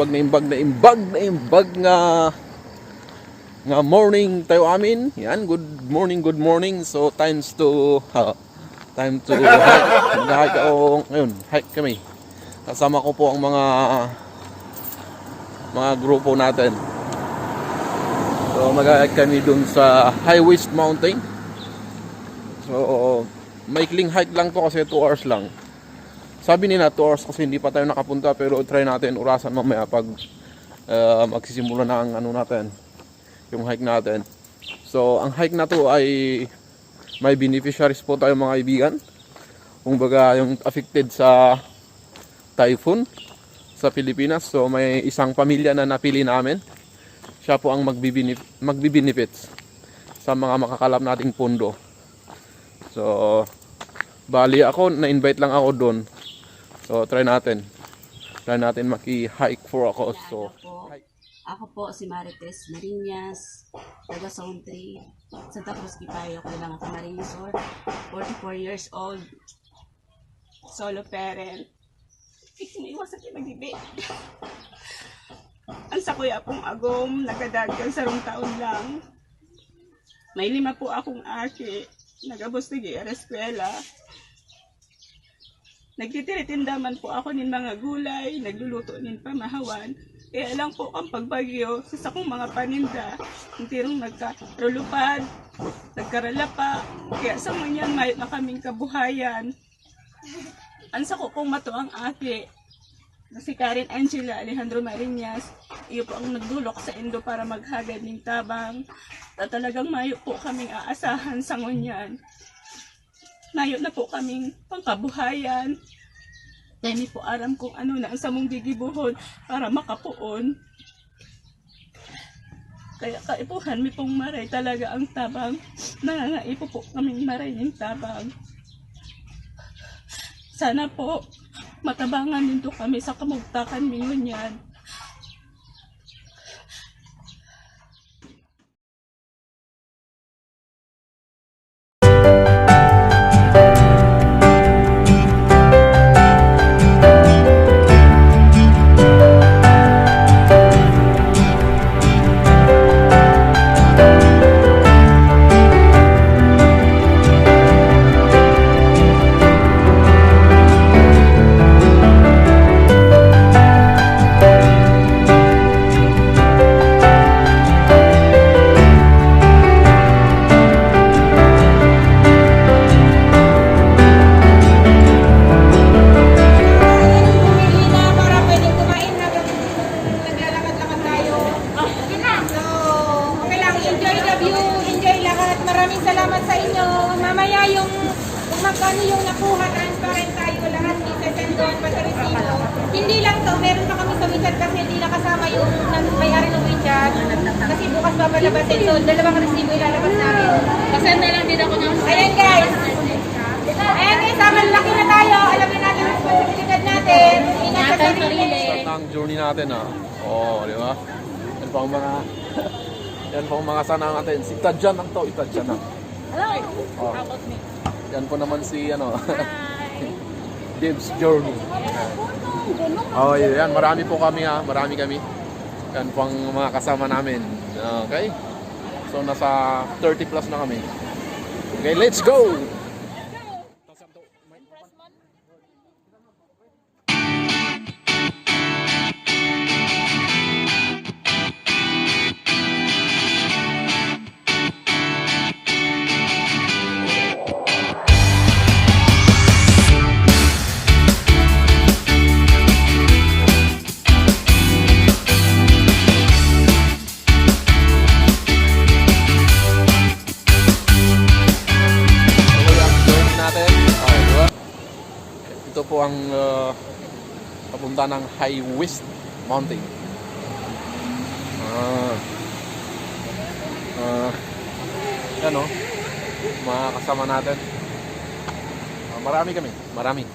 imbag nga morning tayo amin. Yan, good morning. So time to hike. Mag-hike ako ngayon. Hike kami. Kasama ko po ang mga grupo natin. So mag-hike kami dun sa High Waste Mountain. So maikling hike lang to kasi 2 hours lang. Sabi nila 2 hours kasi hindi pa tayo nakapunta, pero try natin orasan mamaya pag magsisimula na ang natin, yung hike natin. So ang hike na to ay may beneficiaries po tayo mga kaibigan. Kumbaga yung affected sa typhoon sa Pilipinas. So may isang pamilya na napili namin. Siya po ang magbi-benefits sa mga makakalap nating pondo. So bali ako, na-invite lang ako doon. So try natin maki-hike for ako. So ako po si Marites Marinas, taga Zone 3, Santa Cruz Kipayo, Kulang Camarines Resort, 44 years old, solo parent. May iwasan kayo mag-ibi. Ang sa kuya pong agom, nagdadagdag sa rong taon lang. May 5 po akong aki, nagabos nag-iara eskwela. Nagtitiritindaman po ako nin mga gulay, nagluluto nin pamahawan. Kaya lang po ang pagbagyo sa akong mga paninda, ang tirong nagkarulupad, nagkaralapa. Kaya sa manyan may na kaming kabuhayan. Ansa ko pong mato ang aki, na si Karen Angela Alejandro Marinas. Iyo po ang nagdulok sa Indo para maghagad ng tabang. Na talagang mayo po kaming aasahan sa ngunyan. Mayo na po kaming pangkabuhayan. Dahil po aram kung ano na ang samong gigibuhon para makapuon. Kaya kaipuhan mi pong maray talaga ang tabang. Nangangaipo po kaming maray ng tabang. Sana po matabangan nito kami sa kamugtakan mingon yan. Magkano yung nakuha, transparent tayo lahat, isesend doon pati resibo. Hindi lang to, meron pa kami sa WeChat kasi hindi nakasama yung may-ari ng WeChat. Kasi bukas papalabasin to, 2 resibo ilalabas namin. Pasend na lang din ako ng... Ayan guys, laki na tayo, alam na natin ang responsibilidad natin. Ingat sa sarili. start na ang journey natin di ba? Yan pa ang mga sana natin. Si Tadjan ang to, Itadjan na. Hello. Yan po naman si Dave's Journey. Yan, marami po kami marami kami. Yan po ang mga kasama namin. Okay? So nasa 30 plus na kami. Okay, let's go! Ito po ang papunta ng High Waste Mountain. Yan mga kasama natin. Marami kami, marami.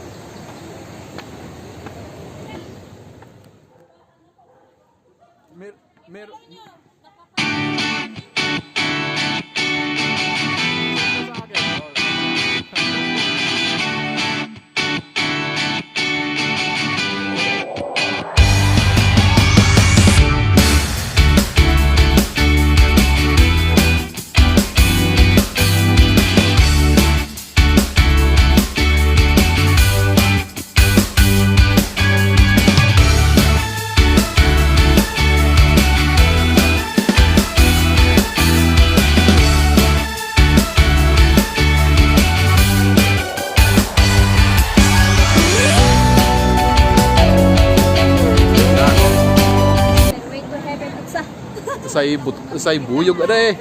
Usay buyog ade.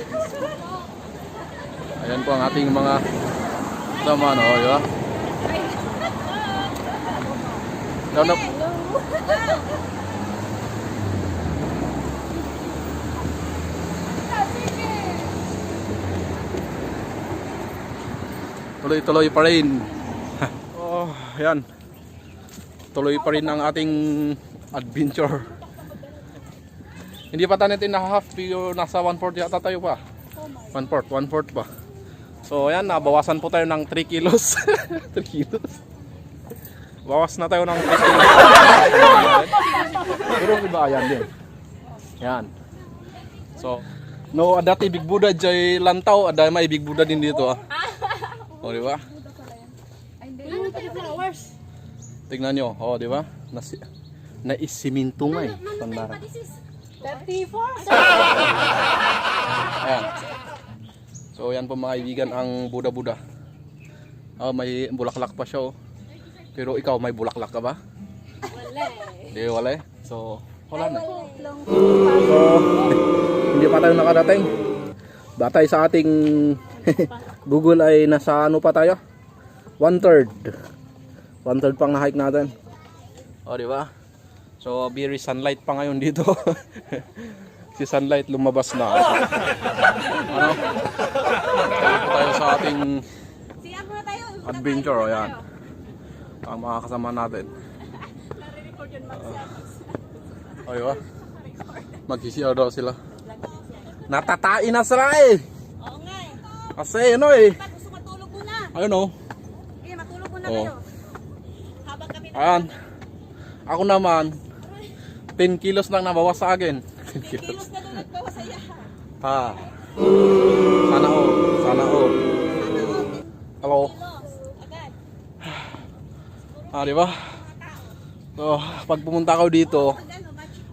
Ayan po ang ating mga sama, no, di ba? Daw. Tuloy-tuloy pa rin. Oh, ayan. Tuloy pa rin ang ating adventure. Hindi pa tayo natin na-half, pero nasa 1/4 yata tayo pa. 1/4 pa. So ayan, nabawasan po tayo ng 3 kilos. 3 kilos. Bawas na tayo ng 3 kilos. Pero iba yan din. Yan. So, no, dati Big Buddha jay lantaw, ada may Big Buddha din dito. O, di ba? Tignan nyo, o, di ba? Naisiminto nga eh. Tandaan. 34. Ayan. So yan po mga kaibigan ang Buddha. May bulaklak pa siya, oh. Pero ikaw may bulaklak ka ba? Wala. Hindi, wala eh. So wala na. So hindi pa tayo nakadating. Batay sa ating Google ay nasa ano pa tayo? 1/3. 1/3 pang na-hike natin. O, di ba? So very sunlight pa ngayon dito. Si sunlight lumabas na. Ano? Tayo sa ating adventure, o yan. Ang mga kasama natin. O, diba? Mag-CR daw sila. Natatain na sila eh. Oo nga eh. Kasi ano eh. Gusto matulog muna. Ayun o. Okay, matulog muna Oh. kayo. Habang kami Ayan. Ako naman 10 kilos lang nabawas sa akin. 10 kilos na doon nagbawas sa iya. Ha. Sana all. Sana all. Hello. Agad. Di ba? So, pag pumunta ka dito,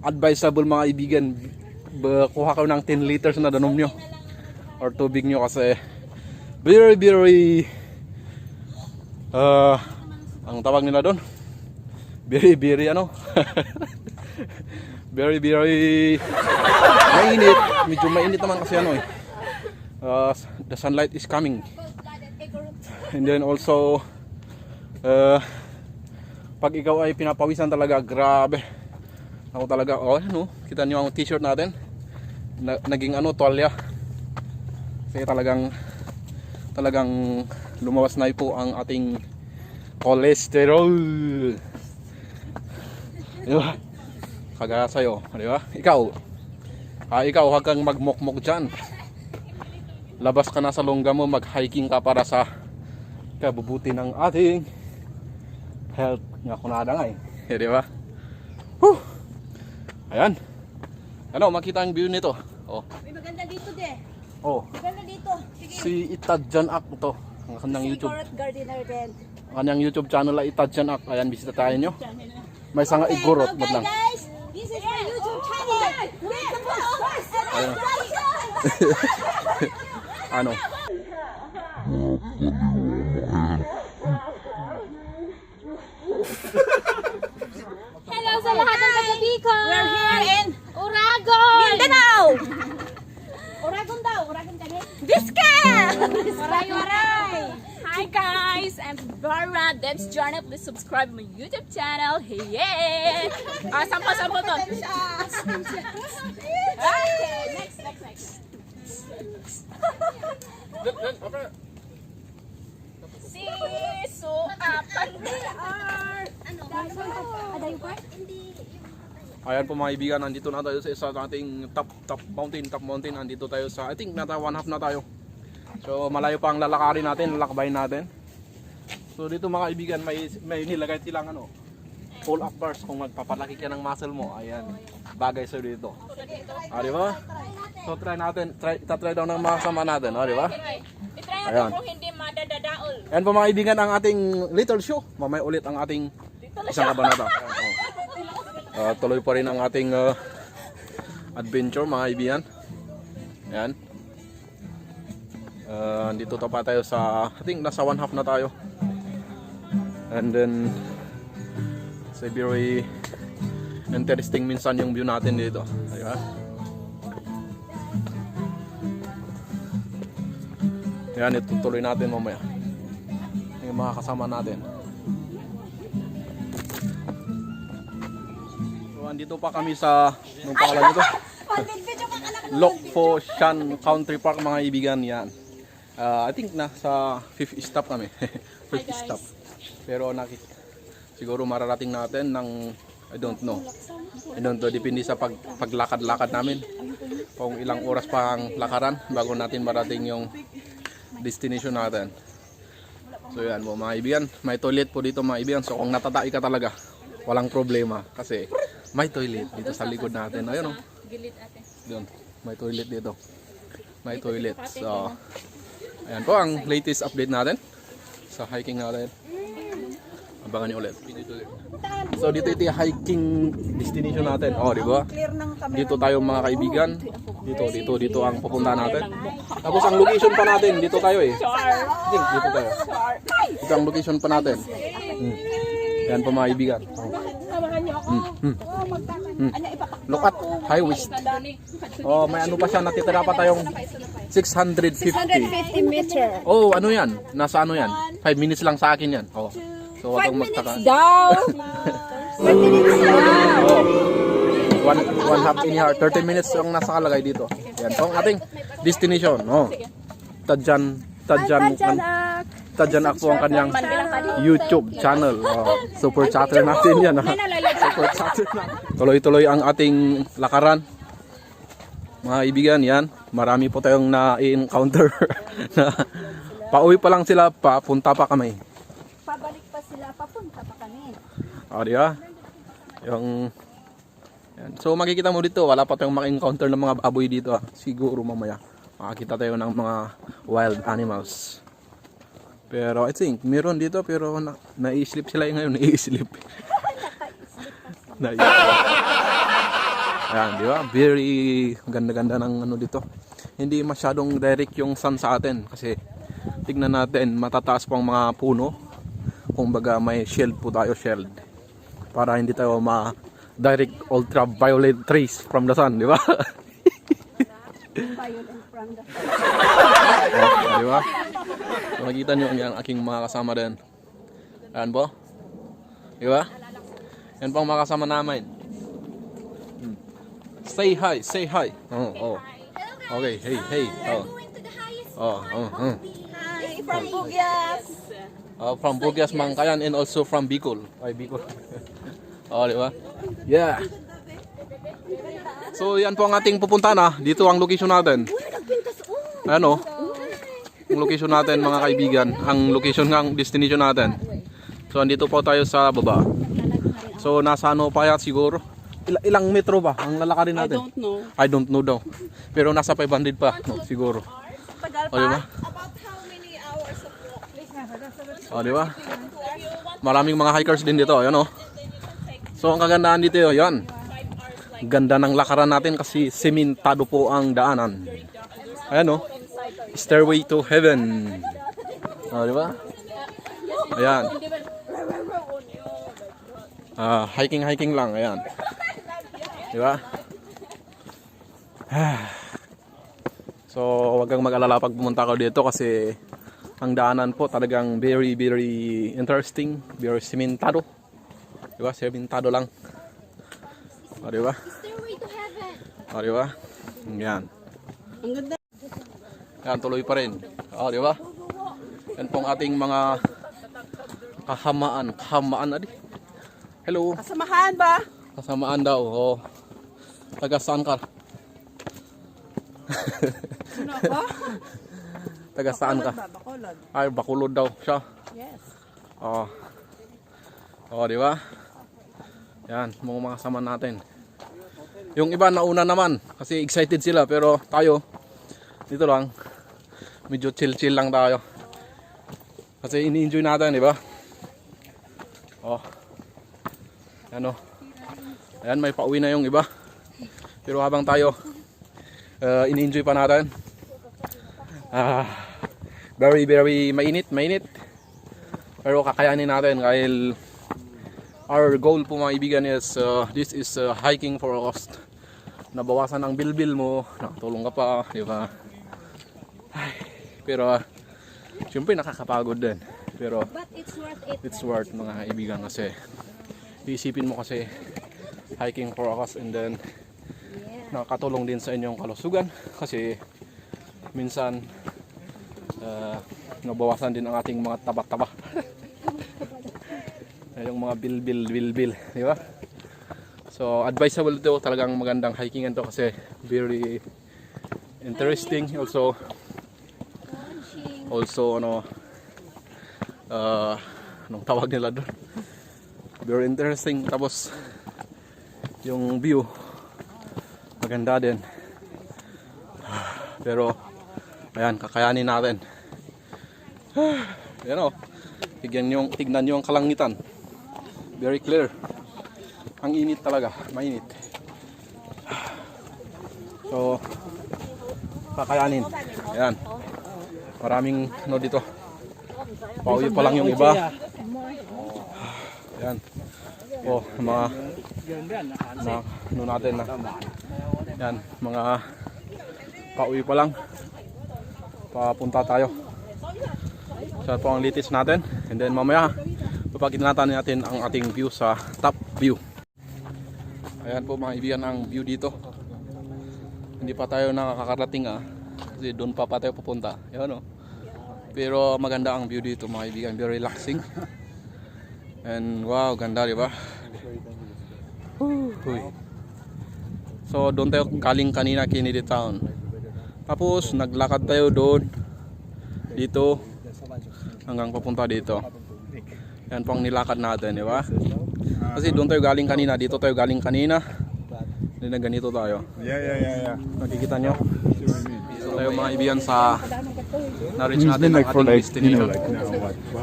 advisable mga kaibigan, kuha ka ng 10 liters na danom nyo or tubig nyo kasi very ang tawag nila doon, very ano very mainit, medyo mainit naman kasi ano eh. The sunlight is coming, and then also pag ikaw ay pinapawisan talaga, grabe. Ako talaga, ano, kita nyo ang t-shirt natin, naging ano, tuwalya. Kasi talagang lumawas na po ang ating cholesterol. Diba? Kagaya sa'yo, diba? Ikaw huwag kang magmokmok dyan. Labas ka na sa longga mo, mag-hiking ka para sa kabubuti ng ating health. Nga kunada nga eh. Diba? Whew! Ayan. Ano, makita ang view nito. Oh. May maganda dito de. Oh. Maganda dito. Sige. Si Itadjan Ak to. Ang kanyang YouTube. Carrot gardener din. Ang kanyang YouTube channel ay Itadjan Ak. Ayan, bisita tayo nyo. May sanga igurot mo lang. Guys, this is my YouTube channel. Ayun. Ano? Hello sa lahat ng taga-Bicol. We're here in Uragon. Mindanao. Uragon daw. Uragon kami. Vizcaya. Waray. Hi guys, I'm Bara. Let's join up. Please subscribe my YouTube channel. Yeah! Sampo to. Okay, next. Siso apan. Ayan po mga kaibigan, nandito na tayo sa isa nating top mountain. Nandito tayo sa, I think nata 1/2 na tayo. So malayo pa ang lalakarin natin, lalakbayin natin. So dito mga kaibigan, may nilagay silang ano, pull up bars kung magpapalaki ka ng muscle mo. Ayan, bagay sa dito. Di ba? So try natin, try daw ng mga kasama natin, di ba? I-try Ayan. natin kung hindi madadadaol. Ayan po mga kaibigan ang ating little show. Mamaya ulit ang ating isang kabanata. Tuloy pa rin ang ating adventure mga kaibigan. Ayan. Dito pa tayo sa, I think nasa 1/2 na tayo. And then very interesting minsan yung view natin dito. Diba? Yan, itutuloy natin mamaya. Yung mga kasama natin. So, andito pa kami sa, anong pangalan nito? Lok Fo Shan Country Park, mga ibigan. Yan. I think na sa 5th stop kami. 5th stop. Pero siguro mararating natin ng I don't know. Depende sa paglakad-lakad namin. Kung ilang oras pa ang lakaran bago natin marating yung destination natin. So yan po mga ibigan. May toilet po dito mga ibigan. So kung natatai ka talaga, walang problema. Kasi may toilet dito sa likod natin. Ayun o. Doon. May toilet dito. May toilet. So ayan po ang latest update natin sa hiking natin. Abangan niyo ulit. So dito ito yung hiking destination natin. Oh, di ba? Dito tayo mga kaibigan. Dito ang pupuntahan natin. Tapos ang location pa natin, dito tayo eh. Dito tayo. Dito ang location pa natin. Yan po mga kaibigan. Look at high waist. Oh, may ano pa siya, natitira pa tayong 650 meter. Oh, ano yan? Nasa ano yan? 5 minutes lang sa akin yan. Oh. So, wag kang magtaka. Daw. 5 minutes daw. Oh. One half in here. 30 minutes ang nasa kalagay dito. Yan po ang ating destination. Oh. Tadjan ak po ang kanyang YouTube channel. Oh. Super chatter natin yan. Super chatter natin. Tuloy-tuloy ang ating lakaran. Mga ibigan, yan. Marami po tayong na-encounter. Na pauwi pa lang sila, papunta pa kami. Pabalik pa sila, papunta pa kami. O, di ba? Yung... Yan. So, makikita mo dito, wala pa tayong maka-encounter ng mga baboy dito. Siguro mamaya, makakita tayo ng mga wild animals. Pero, I think, meron dito, pero nai-sleep sila ngayon. Nai-sleep. Ayan, di ba? Very ganda-ganda ng ano dito. Hindi masyadong direct yung sun sa atin. Kasi, tignan natin, matataas pang mga puno. Kung baga may shield po tayo, shield. Para hindi tayo direct ultraviolet rays from the sun, di ba? Violet from the Di ba? So, makita nyo ang aking mga kasama din. Ayan po. Di ba? Yan po ang mga kasama namin. Say hi, say hi. Oh. Okay, hey. Hi, from Bugyas. From Bugyas, Mangkayan, and also from Bicol. Ay, Bicol. Di ba? Yeah. So, yan po ang ating pupuntahan. Dito ang location natin. Ano? Ang location natin, mga kaibigan. Ang location ng destination natin. So, andito po tayo sa baba. So, nasa ano pa yan siguro? Ilang metro ba ang lalakarin natin? I don't know daw. Pero nasa 500 pa, no, siguro. O, diba? About how many hours of walk? O, diba? Maraming mga hikers din dito, yan o. So, ang kagandahan dito yan. Ganda ng lakaran natin kasi sementado po ang daanan. Ayan o. Stairway to heaven. O, diba? Ayan. Hiking lang, ayan. Diba? So, wag kang mag-alala pag pumunta ka dito kasi ang daanan po talagang very interesting, very sementado. Diba? Sementado lang. O, diba? O, diba? Yan. Ang ganda. Yan, tuloy pa rin. O, diba? Yan pong ating mga kahamaan adi. Hello. Kasamahan ba? Kasamaan daw. O. Taga saan ka? Ano ba? Taga saan ka? Bacolod. Ay, Bacolod daw siya. Yes. Di ba? Yan, mga kasama natin. Yung iba nauna naman kasi excited sila pero tayo dito lang. Medyo chill lang tayo. Kasi ini-enjoy natin, di ba? Ano? Ayan, may pauwi na yung iba. Pero habang tayo ini-enjoy pa natin. Very mainit. Pero kakayanin natin dahil our goal po mga ibigan is this is hiking for us. Nabawasan ang bilbil mo, nakatulong ka pa, di ba? Pero Siyempre nakakapagod din. Pero But it's worth it. it's worth mga kaibigan kasi iisipin mo kasi hiking for us and then nakakatulong din sa inyong kalusugan kasi minsan nabawasan din ang ating mga taba-taba. Yung mga bilbil, di ba? So advisable ito, talagang magandang hikingan to kasi very interesting, also ano anong tawag nila doon, very interesting, tapos yung view maganda din, pero ayan, kakayanin natin. Ayan o, tignan nyo ang kalangitan, very clear. Ang init talaga, mainit. So kakayanin. Ayan, maraming ano dito, pauwi pa lang yung iba. Ayan, mga ano natin na yan, mga pauwi pa lang, papunta tayo. So po ang litis natin, and then mamaya papakita natin ang ating view sa top view. Ayan po mga kaibigan ang view dito. Hindi pa tayo nakakarating kasi doon pa tayo pupunta. Ayan, pero maganda ang view dito mga kaibigan, very relaxing. And wow, ganda, di ba? So doon tayo galing kanina, Kennedy Town. Tapos naglakad tayo doon dito hanggang papunta dito. Yan pang nilakad natin, di ba? Kasi doon tayo galing kanina, dito tayo galing kanina. Hindi na ganito tayo. Yeah. Nakikita nyo? Dito tayo mga kaibigan sa na-reach natin ang ating destination.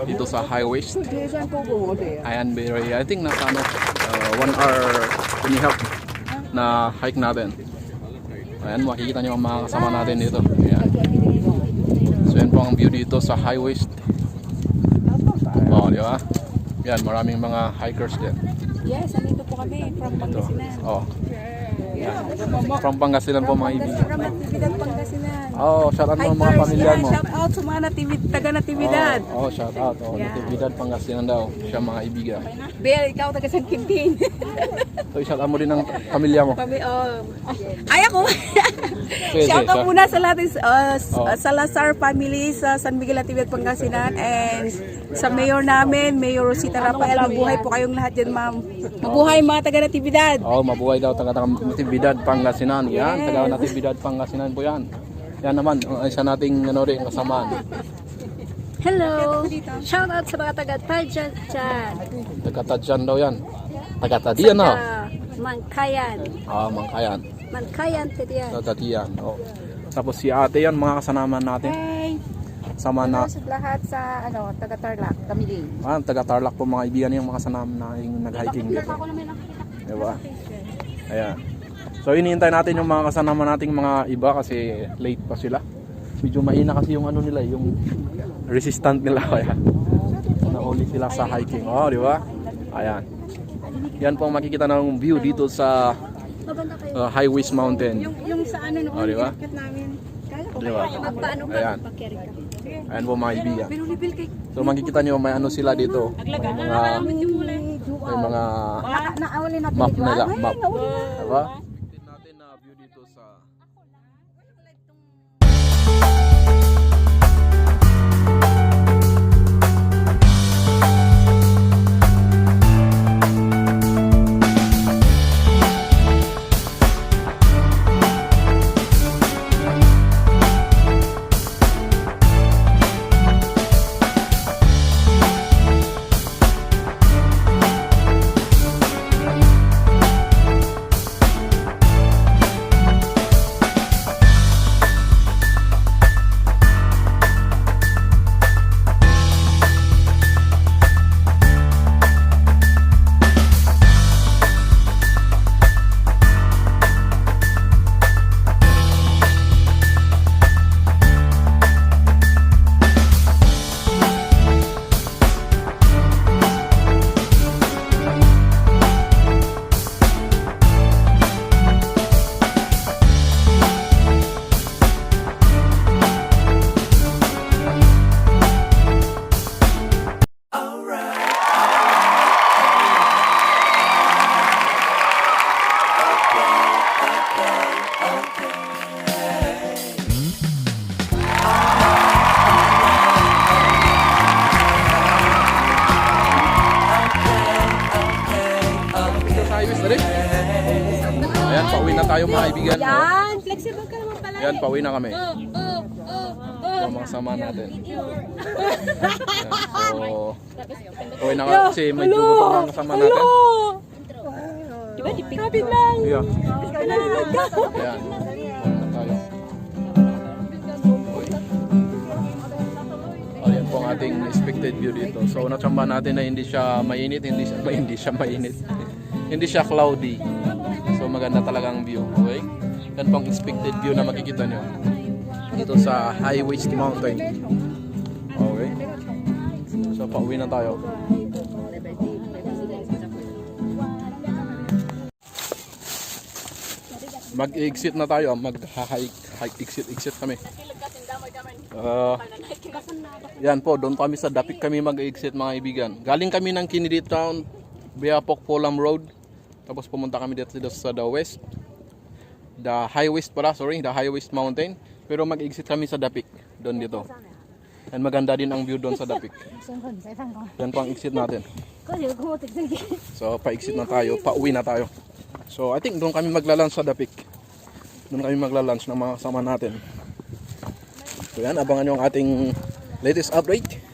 Dito sa high waist. Ayan, I think nasa 1 hour and a half na hike natin. Ayan, makikita nyo ang mga kasama natin dito. Ayan. So yan po ang view dito sa high waist. Oh, di ba? Yan, maraming mga hikers din. Yes, andito po kami from Pangasinan. Oh. Yan. From Pangasinan po mga ibig. From Natividad, Pangasinan. Oh, shout out mo mga pamilya mo. Shout out sa mga taga Natividad. Oh, shout out. Oh, Yeah. Natividad Pangasinan daw. Siya mga ibigan. Bel, ikaw taga San Quintin. So, shout out mo din ang pamilya mo. Ay ako. Pwede, Shout out siya. muna sa lahat Salazar family sa San Miguel Natividad, Pangasinan, and sa mayor namin, Mayor Rosita Rafael. Mabuhay po kayong lahat dyan, ma'am. Mabuhay mga taga Natividad. Oh, mabuhay daw taga Natividad Pangasinan. Yan, taga Natividad Pangasinan po yan. Yan naman, isa nating ano rin kasamaan. Hello! Shout out sa mga taga-Tadjan dyan. Taga Tadjan daw yan. Taga Tadian na. Mangkayan. Mangkayan. Mangkayan, Tadian. Sa Tadian. Oh. Tapos si ate yan, mga kasanaman natin. Hey! Sama na. Sa lahat sa taga-Tarlac, kami din. Taga Tarlac po mga ibigan yung mga kasanaman na yung nag-hiking dito. Diba? Ayan. So iniintay natin yung mga kasama nating mga iba kasi late pa sila. Medyo mahina kasi yung ano nila, yung resistant nila. Kaya nahuli sila sa hiking. Oh, di ba? Ayan. Yan po ang makikita ng view dito sa High Waist Mountain. Yung sa ano noon, Oh, di ba? inakit namin. Kala ko Di ba? Paano ka Ayan. magpakiri ka? Ayan po mga ibigan. binulibil kay So makikita nyo may ano sila dito. May mga naawali natin map ito. nila. Ay, Map. naawali. Diba? Natin na view dito sa pauwi na tayo mga kaibigan. Oh. Yan, flexible ka naman pala. Yan, pauwi na kami. So, mga sama natin. Yan. So, pauwi na kami kasi may dugo pa mga kasama natin. Diba, dipikapin lang. Yeah. Yan. Pauwi na tayo. Ayan po ang ating expected view dito. So, natsamba natin na hindi siya mainit, hindi siya mainit. Hindi siya cloudy. So, maganda talagang view. Okay? Yan po ang expected view na makikita nyo dito sa High Waste Mountain. Okay? So, pauwi na tayo. Mag-exit na tayo. Mag-hike exit kami. Yan po, doon kami sa Dapik kami mag-exit mga kaibigan. Galing kami ng Kennedy Town, Biapok, Polam Road. Tapos pumunta kami dito sa the west. The High Waste Mountain. Pero mag-exit kami sa Dapik, doon dito. And maganda din ang view doon sa Dapik. Yan po ang exit natin. So, pa-exit na tayo, pauwi na tayo. So, I think doon kami magla-lunch sa Dapik. Doon kami magla-lunch ng mga kasama natin. So yan, abangan nyo ang ating latest update.